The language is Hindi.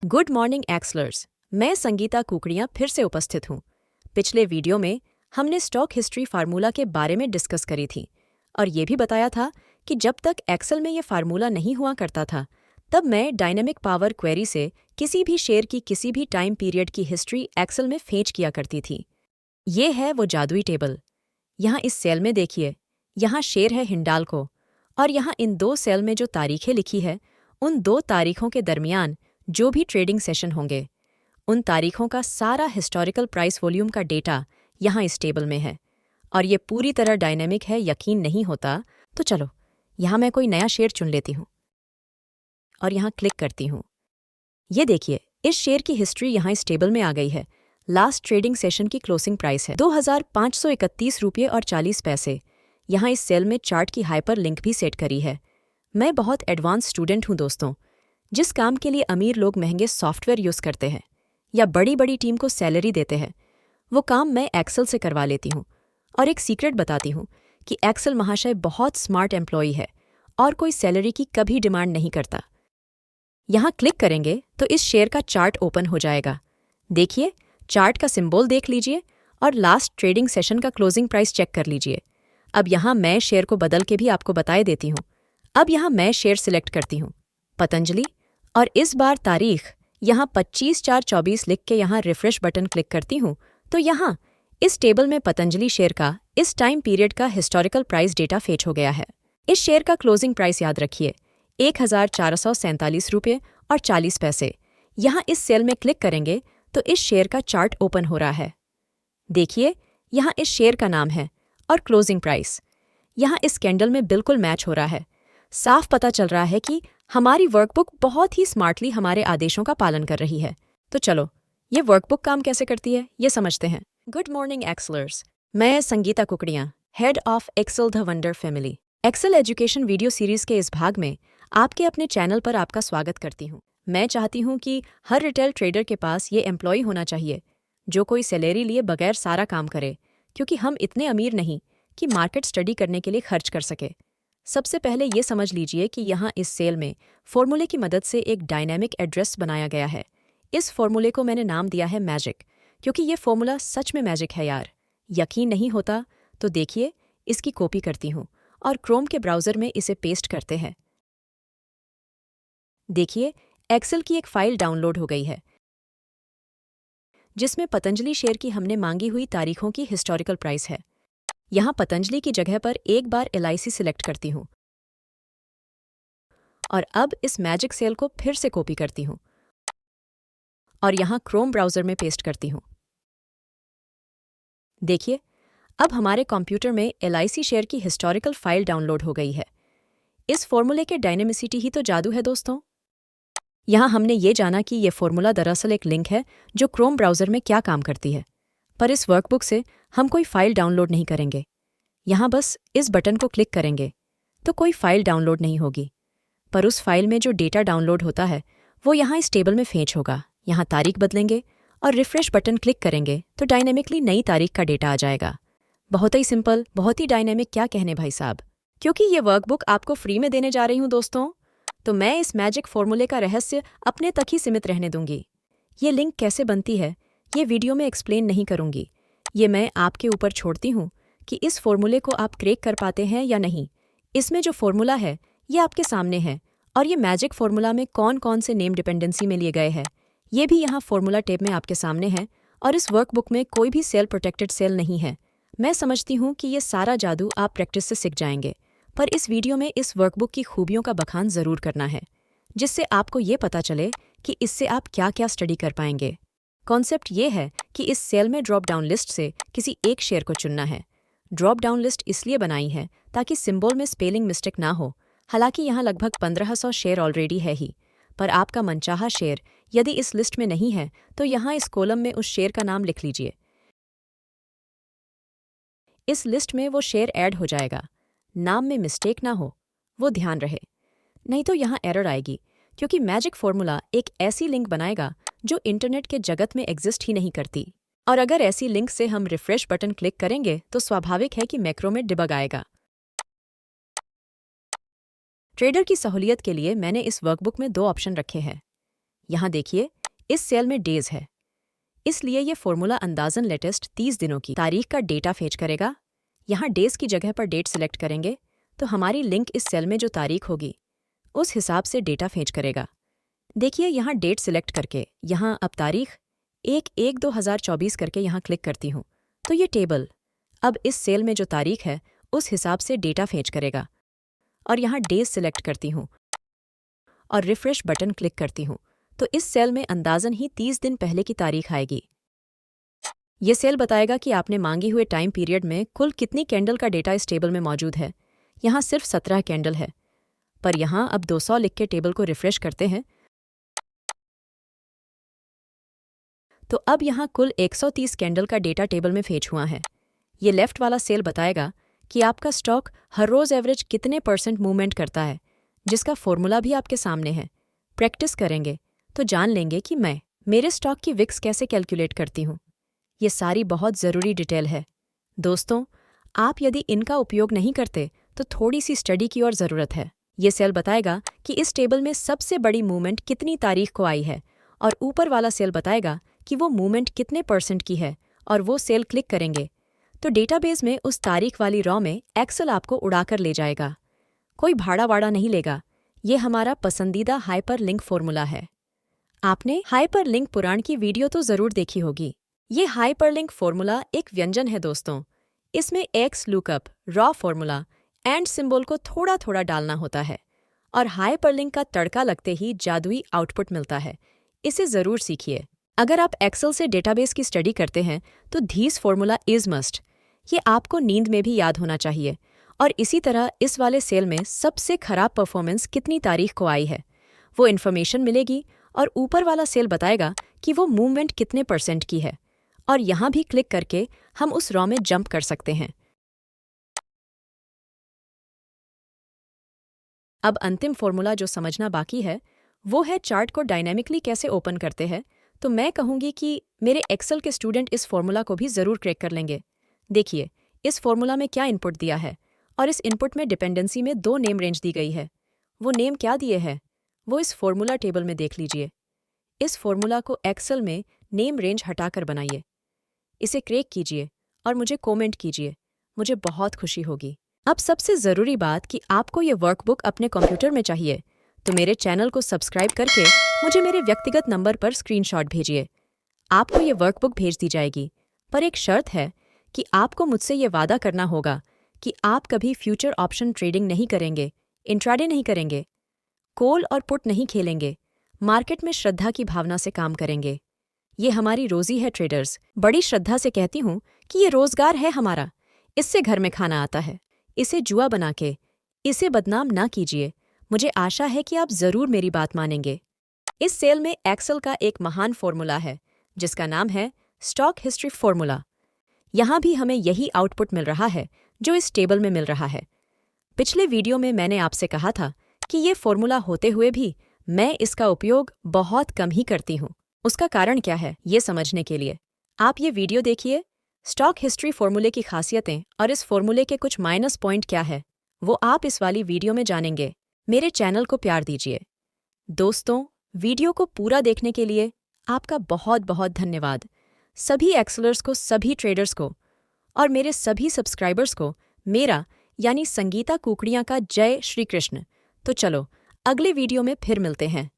Good morning excellers. मैं संगीता कुकड़ियाँ फिर से उपस्थित हूँ। पिछले वीडियो में हमने स्टॉक हिस्ट्री फार्मूला के बारे में डिस्कस करी थी और ये भी बताया था कि जब तक एक्सेल में ये फार्मूला नहीं हुआ करता था तब मैं डायनेमिक पावर क्वेरी से किसी भी शेयर की किसी भी टाइम पीरियड की हिस्ट्री एक्सेल में फेंच किया करती थी। ये है वो जादुई टेबल। यहाँ इस सेल में देखिए, यहाँ शेयर है हिंडाल्को और यहाँ इन दो सेल में जो तारीखें लिखी है उन दो तारीखों के दरमियान जो भी ट्रेडिंग सेशन होंगे उन तारीखों का सारा हिस्टोरिकल प्राइस वॉल्यूम का डेटा यहाँ इस टेबल में है और ये पूरी तरह डायनेमिक है। यकीन नहीं होता तो चलो यहाँ मैं कोई नया शेयर चुन लेती हूँ और यहाँ क्लिक करती हूँ। ये देखिए, इस शेयर की हिस्ट्री यहाँ इस टेबल में आ गई है। लास्ट ट्रेडिंग सेशन की क्लोजिंग प्राइस है 2531 रुपये और 40 पैसे। यहाँ इस सेल में चार्ट की हाइपर लिंक भी सेट करी है। मैं बहुत एडवांस स्टूडेंट हूँ दोस्तों। जिस काम के लिए अमीर लोग महंगे सॉफ्टवेयर यूज़ करते हैं या बड़ी बड़ी टीम को सैलरी देते हैं वो काम मैं एक्सेल से करवा लेती हूँ। और एक सीक्रेट बताती हूँ कि एक्सेल महाशय बहुत स्मार्ट एम्प्लॉई है और कोई सैलरी की कभी डिमांड नहीं करता। यहाँ क्लिक करेंगे तो इस शेयर का चार्ट ओपन हो जाएगा। देखिए, चार्ट का सिंबल देख लीजिए और लास्ट ट्रेडिंग सेशन का क्लोजिंग प्राइस चेक कर लीजिए। अब यहाँ मैं शेयर को बदल के भी आपको बताए देती हूँ। अब यहाँ मैं शेयर सिलेक्ट करती हूँ, पतंजलि, और इस बार तारीख यहाँ 25/4/24 लिख के यहाँ रिफ्रेश बटन क्लिक करती हूँ तो यहाँ इस टेबल में पतंजलि शेयर का इस टाइम पीरियड का हिस्टोरिकल प्राइस डेटा फेच हो गया है। इस शेयर का क्लोजिंग प्राइस याद रखिए 1447 रुपये और 40 पैसे। यहाँ इस सेल में क्लिक करेंगे तो इस शेयर का चार्ट ओपन हो रहा है। देखिए, यहाँ इस शेयर का नाम है और क्लोजिंग प्राइस यहाँ इस कैंडल में बिल्कुल मैच हो रहा है। साफ पता चल रहा है कि हमारी वर्कबुक बहुत ही स्मार्टली हमारे आदेशों का पालन कर रही है। तो चलो ये वर्कबुक काम कैसे करती है ये समझते हैं। Good morning excellers. मैं Sangeeta Kukdiyan, head of Excel the wonder family. Excel education video series के इस भाग में आपके अपने चैनल पर आपका स्वागत करती हूँ। मैं चाहती हूँ कि हर रिटेल ट्रेडर के पास ये एम्प्लॉय होना चाहिए जो कोई सैलरी लिए बगैर सारा काम करे, क्योंकि हम इतने अमीर नहीं कि मार्केट स्टडी करने के लिए खर्च कर सके। सबसे पहले ये समझ लीजिए कि यहाँ इस सेल में फॉर्मूले की मदद से एक डायनेमिक एड्रेस बनाया गया है। इस फॉर्मूले को मैंने नाम दिया है मैजिक, क्योंकि ये फॉर्मूला सच में मैजिक है यार। यकीन नहीं होता तो देखिए, इसकी कॉपी करती हूँ और क्रोम के ब्राउज़र में इसे पेस्ट करते हैं। देखिए, एक्सेल की एक फाइल डाउनलोड हो गई है जिसमें पतंजलि शेयर की हमने मांगी हुई तारीखों की हिस्टोरिकल प्राइस है। यहाँ पतंजलि की जगह पर एक बार LIC सिलेक्ट करती हूँ और अब इस मैजिक सेल को फिर से कॉपी करती हूँ और यहाँ क्रोम ब्राउज़र में पेस्ट करती हूँ। देखिए, अब हमारे कंप्यूटर में LIC शेयर की हिस्टोरिकल फाइल डाउनलोड हो गई है। इस फॉर्मूले के डायनेमिसिटी ही तो जादू है दोस्तों। यहाँ हमने ये जाना कि ये फॉर्मूला दरअसल एक लिंक है जो क्रोम ब्राउज़र में क्या काम करती है, पर इस वर्कबुक से हम कोई फाइल डाउनलोड नहीं करेंगे। यहाँ बस इस बटन को क्लिक करेंगे तो कोई फाइल डाउनलोड नहीं होगी, पर उस फाइल में जो डेटा डाउनलोड होता है वो यहाँ इस टेबल में फेंच होगा। यहाँ तारीख बदलेंगे और रिफ्रेश बटन क्लिक करेंगे तो डायनेमिकली नई तारीख का डेटा आ जाएगा। बहुत ही सिंपल, बहुत ही डायनेमिक, क्या कहने भाई साहब। क्योंकि ये वर्कबुक आपको फ्री में देने जा रही हूँ दोस्तों, तो मैं इस मैजिक फॉर्मूले का रहस्य अपने तक ही सीमित रहने दूंगी। ये लिंक कैसे बनती है ये वीडियो में एक्सप्लेन नहीं करूंगी। ये मैं आपके ऊपर छोड़ती हूँ कि इस फॉर्मूले को आप क्रैक कर पाते हैं या नहीं। इसमें जो फॉर्मूला है ये आपके सामने है और ये मैजिक फॉर्मूला में कौन कौन से नेम डिपेंडेंसी में लिए गए हैं ये भी यहाँ फॉर्मूला टेब में आपके सामने है। और इस वर्कबुक में कोई भी सेल प्रोटेक्टेड सेल नहीं है। मैं समझती हूँ कि ये सारा जादू आप प्रैक्टिस से सीख जाएंगे, पर इस वीडियो में इस वर्कबुक की खूबियों का बखान ज़रूर करना है जिससे आपको ये पता चले कि इससे आप क्या क्या स्टडी कर पाएंगे। कॉन्सेप्ट ये है कि इस सेल में ड्रॉप डाउन लिस्ट से किसी एक शेयर को चुनना है। ड्रॉप डाउन लिस्ट इसलिए बनाई है ताकि सिंबल में स्पेलिंग मिस्टेक ना हो। हालांकि यहाँ लगभग 1500 शेयर ऑलरेडी है ही, पर आपका मनचाहा शेयर यदि इस लिस्ट में नहीं है तो यहाँ इस कॉलम में उस शेयर का नाम लिख लीजिए। इस लिस्ट में वो शेयर ऐड हो जाएगा। नाम में मिस्टेक ना हो, वो ध्यान रहे, नहीं तो यहाँ एरर आएगी, क्योंकि मैजिक फॉर्मूला एक ऐसी लिंक बनाएगा जो इंटरनेट के जगत में एग्जिस्ट ही नहीं करती। और अगर ऐसी लिंक से हम रिफ्रेश बटन क्लिक करेंगे तो स्वाभाविक है कि मैक्रो में डिबग आएगा। ट्रेडर की सहूलियत के लिए मैंने इस वर्कबुक में 2 ऑप्शन रखे हैं। यहाँ देखिए, इस सेल में डेज है, इसलिए ये फॉर्मूला अंदाजन लेटेस्ट 30 दिनों की तारीख का डेटा फेच करेगा। यहाँ डेज की जगह पर डेट सिलेक्ट करेंगे तो हमारी लिंक इस सेल में जो तारीख होगी उस हिसाब से डेटा फेच करेगा। देखिए, यहाँ डेट सिलेक्ट करके यहाँ अब तारीख 1/1/2024 करके यहाँ क्लिक करती हूँ तो ये टेबल अब इस सेल में जो तारीख है उस हिसाब से डेटा फेच करेगा। और यहाँ डेज सिलेक्ट करती हूँ और रिफ्रेश बटन क्लिक करती हूँ तो इस सेल में अंदाजन ही 30 दिन पहले की तारीख आएगी। ये सेल बताएगा कि आपने मांगी हुए टाइम पीरियड में कुल कितनी कैंडल का डेटा इस टेबल में मौजूद है। यहाँ सिर्फ 17 कैंडल है, पर यहाँ अब 200 लिख के टेबल को रिफ्रेश करते हैं तो अब यहाँ कुल 130 कैंडल का डेटा टेबल में फेच हुआ है। ये लेफ्ट वाला सेल बताएगा कि आपका स्टॉक हर रोज़ एवरेज कितने % मूवमेंट करता है, जिसका फॉर्मूला भी आपके सामने है। प्रैक्टिस करेंगे तो जान लेंगे कि मैं मेरे स्टॉक की विक्स कैसे कैलकुलेट करती हूँ। ये सारी बहुत ज़रूरी डिटेल है। दोस्तों, आप यदि इनका उपयोग नहीं करते तो थोड़ी सी स्टडी की और ज़रूरत है। ये सेल बताएगा कि इस टेबल में सबसे बड़ी मूवमेंट कितनी तारीख को आई है और ऊपर वाला सेल बताएगा कि वो मूवमेंट कितने % की है, और वो सेल क्लिक करेंगे तो डेटाबेस में उस तारीख वाली रॉ में एक्सेल आपको उड़ाकर ले जाएगा। कोई भाड़ा वाड़ा नहीं लेगा। ये हमारा पसंदीदा हाइपरलिंक फॉर्मूला है। आपने हाइपरलिंक पुराण की वीडियो तो ज़रूर देखी होगी। ये हाइपरलिंक फॉर्मूला एक व्यंजन है दोस्तों। इसमें x lookup, raw formula, and symbol को थोड़ा थोड़ा डालना होता है और हाइपरलिंक का तड़का लगते ही जादुई आउटपुट मिलता है। इसे ज़रूर सीखिए। अगर आप एक्सेल से डेटाबेस की स्टडी करते हैं तो धीस फॉर्मूला इज़ मस्ट। ये आपको नींद में भी याद होना चाहिए। और इसी तरह इस वाले सेल में सबसे खराब परफॉर्मेंस कितनी तारीख को आई है वो इन्फॉर्मेशन मिलेगी, और ऊपर वाला सेल बताएगा कि वो मूवमेंट कितने % की है, और यहाँ भी क्लिक करके हम उस रॉ में जंप कर सकते हैं। अब अंतिम फॉर्मूला जो समझना बाकी है वो है चार्ट को डायनेमिकली कैसे ओपन करते हैं। तो मैं कहूँगी कि मेरे एक्सेल के स्टूडेंट इस फॉर्मूला को भी ज़रूर क्रैक कर लेंगे। देखिए, इस फॉर्मूला में क्या इनपुट दिया है, और इस इनपुट में डिपेंडेंसी में 2 नेम रेंज दी गई है। वो नेम क्या दिए हैं वो इस फॉर्मूला टेबल में देख लीजिए। इस फॉर्मूला को एक्सेल में नेम रेंज हटाकर बनाइए। इसे क्रैक कीजिए और मुझे कमेंट कीजिए, मुझे बहुत खुशी होगी। अब सबसे ज़रूरी बात कि आपको ये वर्कबुक अपने कंप्यूटर में चाहिए तो मेरे चैनल को सब्सक्राइब करके मुझे मेरे व्यक्तिगत नंबर पर स्क्रीनशॉट भेजिए। आपको ये वर्कबुक भेज दी जाएगी, पर एक शर्त है कि आपको मुझसे ये वादा करना होगा कि आप कभी फ्यूचर ऑप्शन ट्रेडिंग नहीं करेंगे, इंट्राडे नहीं करेंगे, कॉल और पुट नहीं खेलेंगे, मार्केट में श्रद्धा की भावना से काम करेंगे। ये हमारी रोज़ी है ट्रेडर्स। बड़ी श्रद्धा से कहती हूँ कि ये रोज़गार है हमारा, इससे घर में खाना आता है। इसे जुआ बना के इसे बदनाम ना कीजिए। मुझे आशा है कि आप ज़रूर मेरी बात मानेंगे। इस सेल में एक्सेल का एक महान फॉर्मूला है जिसका नाम है स्टॉक हिस्ट्री फॉर्मूला। यहाँ भी हमें यही आउटपुट मिल रहा है जो इस टेबल में मिल रहा है। पिछले वीडियो में मैंने आपसे कहा था कि ये फॉर्मूला होते हुए भी मैं इसका उपयोग बहुत कम ही करती हूँ। उसका कारण क्या है ये समझने के लिए आप ये वीडियो देखिए। स्टॉक हिस्ट्री फॉर्मूले की खासियतें और इस फॉर्मूले के कुछ माइनस पॉइंट क्या है वो आप इस वाली वीडियो में जानेंगे। मेरे चैनल को प्यार दीजिए। दोस्तों, वीडियो को पूरा देखने के लिए आपका बहुत बहुत धन्यवाद। सभी एक्सेलर्स को, सभी ट्रेडर्स को और मेरे सभी सब्सक्राइबर्स को मेरा यानी संगीता कुकड़ियाँ का जय श्री कृष्ण। तो चलो अगले वीडियो में फिर मिलते हैं।